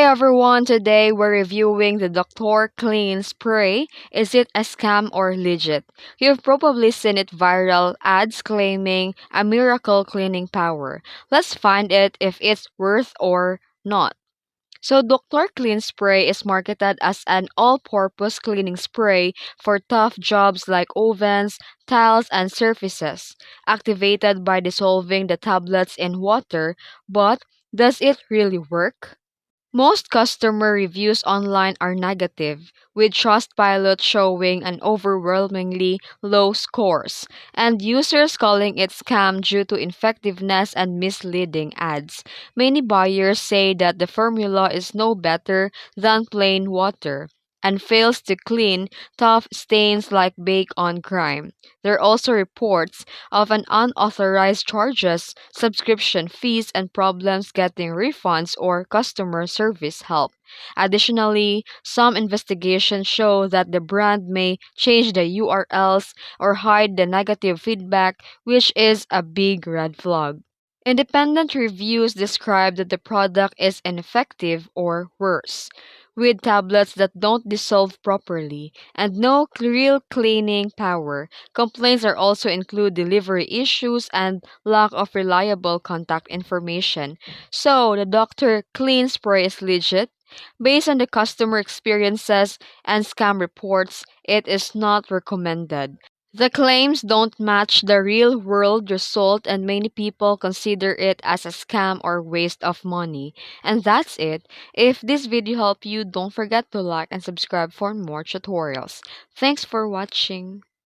everyone, today we're reviewing the Doctor Clean Spray. Is it a scam or legit? You've probably seen it viral ads claiming a miracle cleaning power. Let's find it if it's worth or not. So, Dr. Clean Spray is marketed as an all purpose cleaning spray for tough jobs like ovens, tiles, and surfaces, activated by dissolving the tablets in water. But does it really work? Most customer reviews online are negative, with Trustpilot showing an overwhelmingly low scores, and users calling it scam due to ineffectiveness and misleading ads. Many buyers say that the formula is no better than plain water and fails to clean tough stains like bake on crime. There are also reports of an unauthorized charges, subscription fees, and problems getting refunds or customer service help. Additionally, some investigations show that the brand may change the URLs or hide the negative feedback, which is a big red flag. Independent reviews describe that the product is ineffective or worse, with tablets that don't dissolve properly and no real cleaning power. Complaints are also include delivery issues and lack of reliable contact information. So, the Doctor Clean Spray is legit. Based on the customer experiences and scam reports, it is not recommended. The claims don't match the real world result, and many people consider it as a scam or waste of money. And that's it. If this video helped you, don't forget to like and subscribe for more tutorials. Thanks for watching.